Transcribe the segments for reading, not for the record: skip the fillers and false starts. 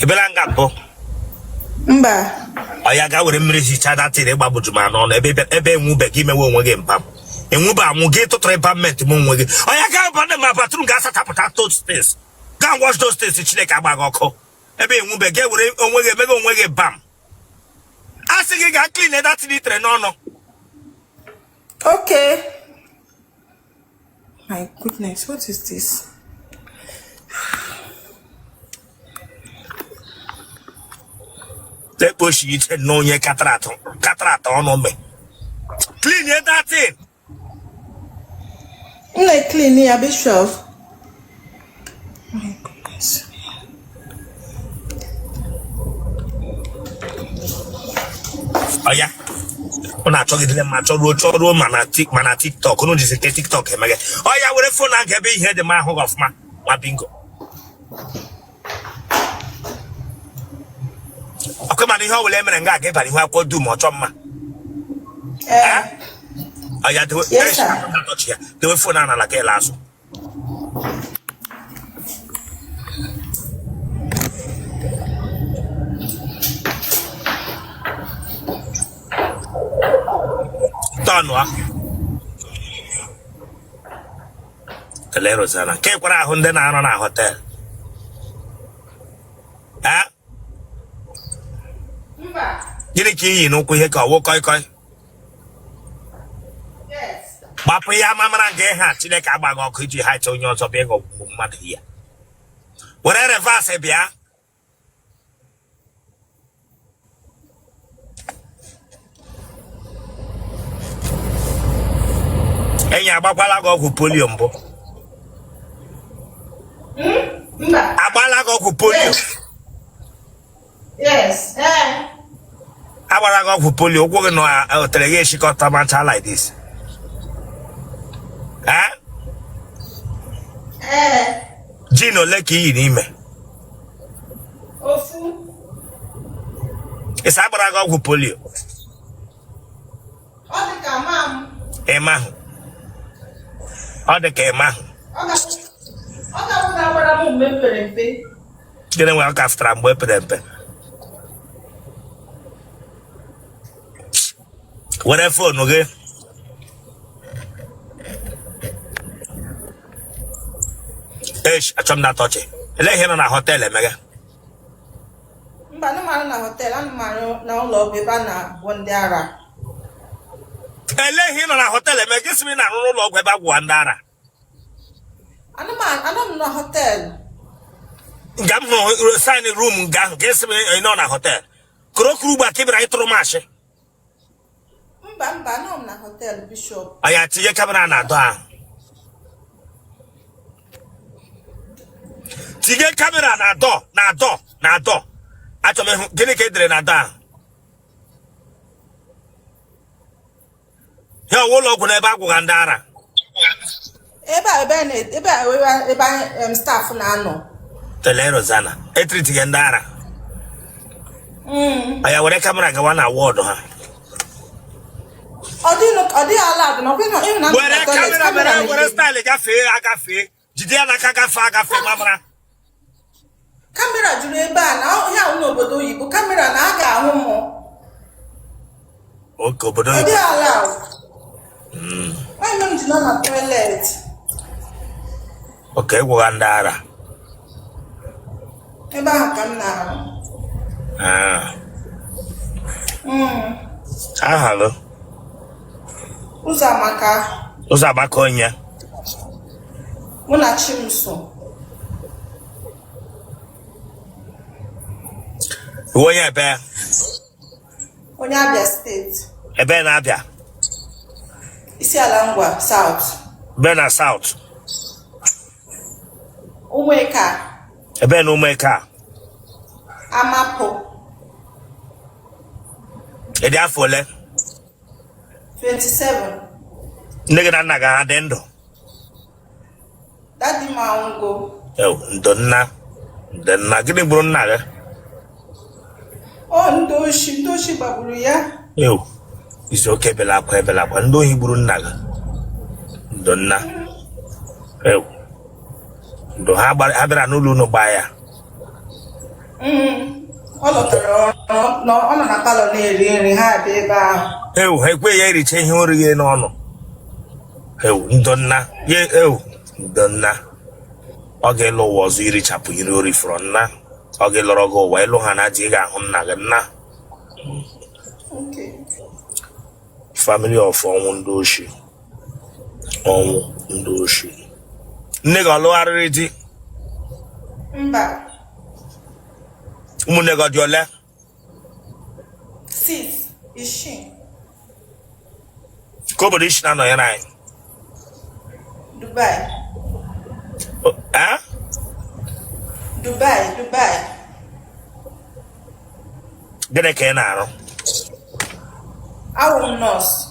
Ibelanga po. Mba. Oya ga were mmiri hicha that thing egbabujuma no ebe enwube gi mewe onwe gi mpam. Enwube anwu gi to treatment mu onwe gi. Oya ga ba na ma bathroom ga satapụta to space. Go and wash those things Chineke agba ga ọkụ. Ebe enwube ga were onwe gi mege onwe gi bam. Asị gị ga clean that litre no no. Okay. My goodness, what is this? Let push it no ye cataract on me. Clean that thing. Like clean here, Bishop. My goodness. Oh yeah. When I talk to them, I talk to man TikTok. No, this is TikTok. Oh yeah, with the phone I get be here the man of my bingo. Okay, man, how will Emirates and get who I do much on my. Oh yeah, do it. Yes, sir. Do it for Nana like a lasso. Tonwa. Telero sana. Ke kwara hunde na ano na hotel. Ha? Mba. Gini ki yi no ku he ka wo koi koi. Yes. Bapu ya mamara ge ha Chineke agba go ku ji ha che onye ozo be go mmadu ya. Were reverse bia. Enya agbakwala go ọgwụ polio mbụ. Mba. Agbala go ọgwụ polio. Yes. Agbala go ọgwụ polio ụgwọ gị no Otele gị shikọta mancha like this. Jin ole ka iyi n'ime. Ofu. Ịsa agbara go ọgwụ polio. Ọ dị ka mam. Ema ahụ. Ọ dị ka ema ahụ. Ọ ga-agbara m mgbe pere mpe. Gịnị nwe aka fụtara mgbe pere mpe. Were fonu gị. Achọm na tọchị. Ele ihe nọ na hotel emeghe. Mba, anụmanụ na hotel, anụmanụ na ụlọ ọgwụ ebe a na-agwọ ndị ara. Ele ihe nọ na hotel emeghe gị sị na arụ ụlọ ọgwụ ebe agwụwa ndị ara. Anọ m na hotel. Nga m hụrụ sign room nga ahụ gị sị nọ na hotel. Kurokuru gba kibira ịtụrụ maashị. Mba, anọ m na hotel, Bishop. Aya tinye kamera na adọ ahụ. Tinye kamera na adọ. Achọ m ịhụ gịnị ka edere na adọ ahụ. Ya ụlọ ọgwụ na ebe agwụga ndị ara. Ebe staff na-anọ. Telero zana. Etriti gị ndị ara. Aya were kamera gawa na wọọdụ ha. Ọ dị ala na were kamera were style gafee. Jide ya n'aka gafee mamara. Kamera juru ebe a na ya n'obodo oyibo. Kamera na a ga-ahụ m. Oke obodo oyibo. Ọ dị ala. Nwanne m ji nọ na toilet. Oke, gwụga ndị ara. Ebe ahụ ka m na-arụ. Ahalụ. Ụzọ amaka onye. Mụ na Chimso. Onye ebe? Onye Abia steeti. Ebe na-abịa? Isi ala Ngwa, South. Ebe na South? Ụmụeka. Ebe na Ụmụeka? Amapo. Ịdị afọ ole? 27. Nne gị na nna gị ha dị ndụ? Daddy m anwụgo. Ndo nna. Gịnị gburu nna gị? Ndị oshi gbagburu ya. Isi oke ebela akwa. Ndị ohi gburu nna gị. Ndo nna. Ndo ha bịara n'ụlọ unu gbaa ya. Ọ lọtara ọ nọ na palọ na-eri nri ha bịa ebe ahụ. Ewu ha ekwe ya ericha ihe orighe n'ọnụ. Ewu ndonna ye ewu ndonna. Ọ ga-elu ụwa ọzọ irichapụ iri ori fọrọ nna. Ọ ga-elọrọ gị ụwa elu ha na ji ga-ahụ nna gị nna. Family of ọnwụ ndị oshi. Ọnwụ ndị oshi. Nne gị ọlụgharịrị di? Mba. Ụmụnne gị ọ dị ole? 6 isii. Ka obodo isi na-anọ ya n'anyị? Dubai. Dubai. Gịnị ka ị na-arụ? Awụ m nọọsụ.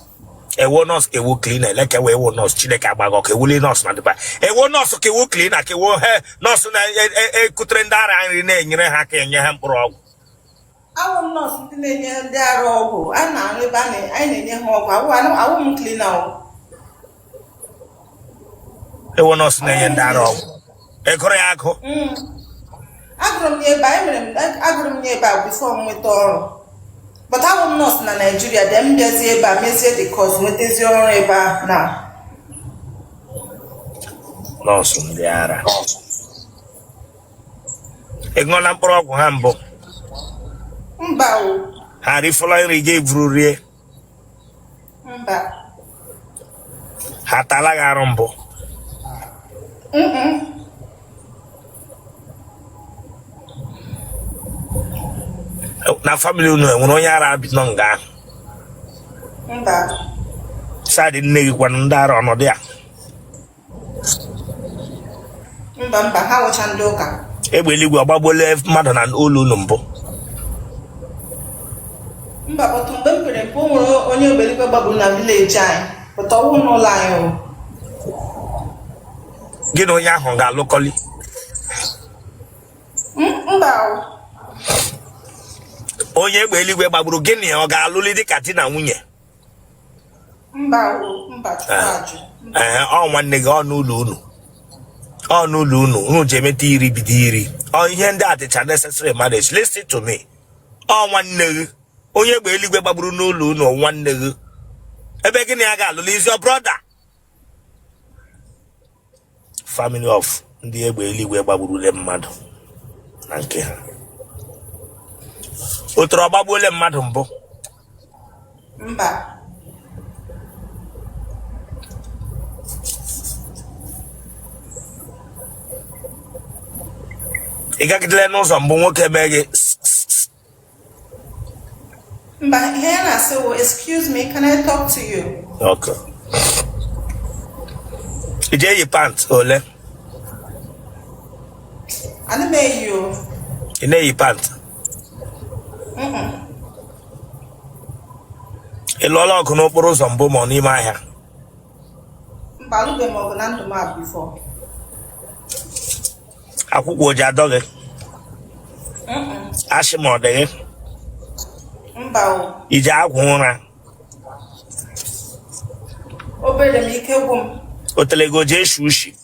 Ewo nọọsụ ka ewu cleaner eleke wee ewu nọọsụ Chineke agbago ka ewuli nọọsụ na Dubai. Ewo nọọsụ ka ewu cleaner ka ewu nọọsụ na-ekutere ndị ara nri na-enyere ha ka enye ha mkpụrụ ọgwụ. Awụ m nọọsụ ndị na-enye ndị ara ọgwụ. A na-arụ ebe anyị na-enye ha ọgwụ. Awụ m cleaner. Ewo nọọsụ na-enye ndị ara ọgwụ. Egụrụ ya agụ? Agụrụ m ya ebe a bifo m nweta ọrụ. But awụ m nọọsụ na Nigeria dị m bịazie ebe a mezie the course nwetazie ọrụ ebe a na. Nọọsụ ndị ara. Ị ṅụọla mkpụrụ ọgwụ ha mbụ? Mba o. Ha rifọla nri ga-eburu rie? Mba. Ha tala gị arụ mbụ? Na family unu enwere onye ara bi nọ nga ahụ? Mba. Sadị nne gị kwanụ ndị ara ọnọdụ ya? Mba ha wụcha ndị ụka. Egbe eluigwe ọgbagbuola mmadụ na ụlọ unu mbụ? Mba bọtụ mgbe m pere mpe o nwere onye egbe eluigwe gbagburu na vileji anyị pụta ọwụ n'ụlọ anyị. Gị na onye ahụ ga-alụkọli? Mba. Onye egbe eluigwe gbagburu gịnị ọ ga-alụli dịka di na nwunye? Mba. Ọ nwanne gị ọ n'ụlọ unu? Ọ n'ụlọ unu ji emeta iri bido iri. Ọ ihe ndị a dịcha necessary marriage. Listen to me. Ọ nwanne gị onye egbe eluigwe gbagburu n'ụlọ unu nwanne gị. Ebe gịnị ya ga-alụli is your brother. Family of ndị egbe eluigwe gbagburule mmadụ na nke ha. Otu ọgbagbuole mmadụ mbụ? Mba. Ị gagidele n'ụzọ mbụ nwoke mee gị? Mba, ihe ya na-asị wụ, excuse me, can I talk to you? Okay. Ị je eyi pant ole? Ana m eyi o. Ị na-eyi pant? Ị lụọla ọgụ n'okporo ụzọ mbụ ma ọ n'ime ahịa? Mba, alụbeghị m ọgụ na ndụ m a before. Akwụkwọ oji adọ gị? Ashị ma ọ dị gị? Mba o. Iji agwụ ụra? Obere m ike gwụ m. Otele gị oji eshi ushi?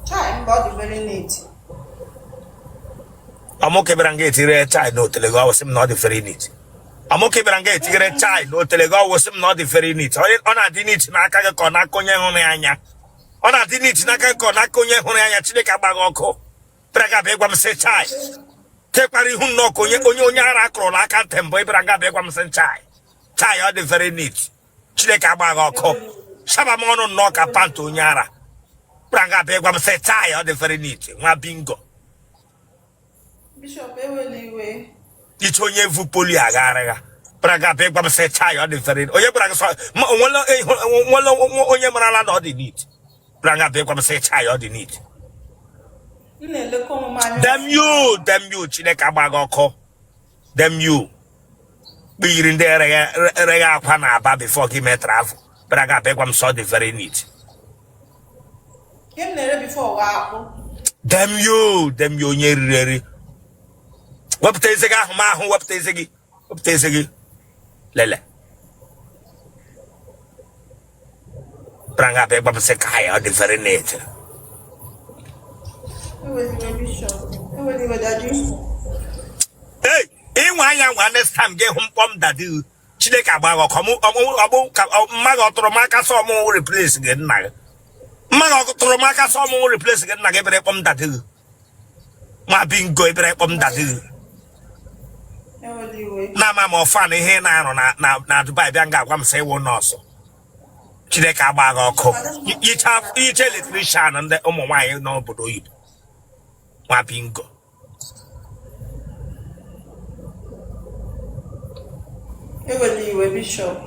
Chai, mba ọ dị very neat. Amoke bịara nga etigere chai na otele gị ọwụsị m na ọ dị very neat. Amoke bịara nga etigere chai na otele gị ọwụsị m na ọ dị very neat. Ọ na-adị neat n'aka gị ka ọ n'aka onye hụrụ ya anya. Ọ na-adị neat n'aka gị ka ọ n'aka onye hụrụ ya anya. Chineke agbaghị ọkụ. Bịara nga bịa ịgwa m sị chai. Kekpara ihu nnọọ ka onye ara akụrụ n'aka ntị mbụ ịbịara nga bịa ịgwa m sị chai. Chai ọ dị very neat. Chineke agbaghị ọkụ. Shaba m ọnụ nnọọ ka pant onye ara. Bịara nga bịa ịgwa m sị chai ọ dị very neat. Nwa bingo. Bishop ewele iwe. Ichi onye vu poli agharịgha. Praga bịa ịgwa m sị chai ọ dị very neat. Onye bịara gị sọ onye marala na ọ dị neat. Praga bịa ịgwa m sị chai ọ dị neat. Dem you Chineke agbaghị ọkụ. Dem you. Kpiri ndị ereghị akwa na aba before gị mee travel. Praga bịa ịgwa m sọ ọ dị very neat. Kem na-ere before wa akpụ. Dem you onye riri eri. Wepụta eze gị ahụ ma ahụ wepụta eze gị lele pranga be gbam se kai ọ dị very neat. Bishop ewele iwe daddy. Hey, in one young one this time get home from that do. Chideka Bago, Mago Tromaka saw more replace again. Mago Tromaka saw more replace again. I gave it from that do. My being go from that do. Now, I'm funny here now. Now, to buy Banga, I'm say one also. Chideka Bago, each electrician and the Omaway no Budoid. My bingo. Bishop.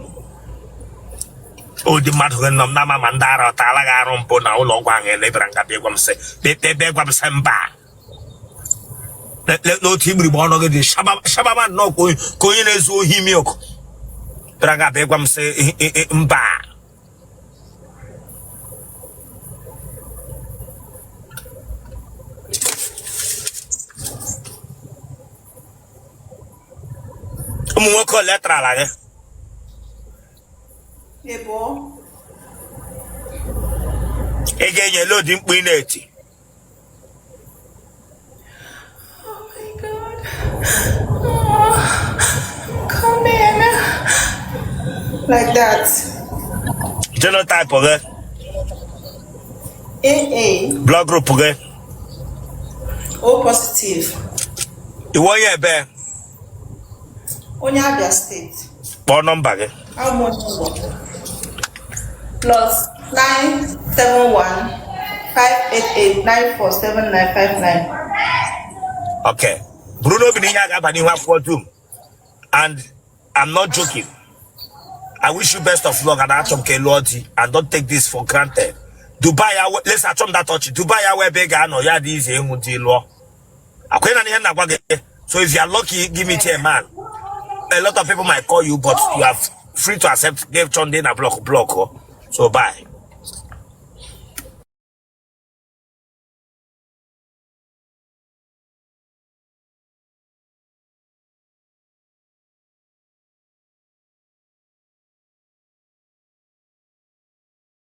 Oh, the Matuan Nama Mandara, Talaga, Rompona, Longwang, and Lebranga Begum say, they Begum Samba. Let no team reborn of the Shababa no going as Himiok. Braga Begum say, Mba. Moko letra like Ebo. Again, you load in Wineti. Oh my God. Oh, come in. Like that. Genotype of it. AA. Blood group of it. O positive. You want your bear? Onye Abia State. Phone number. How much plus 971 588 947959. Okay. Bruno Biniyaga Baniwa for two. And I'm not joking. I wish you best of luck and Atomke loyalty and don't take this for granted. Dubai, let's atom that touch. Dubai, where big no yard is a law. So if you are lucky, give me to a man. A lot of people might call you, but you are free to accept. Give John Dana block. So bye.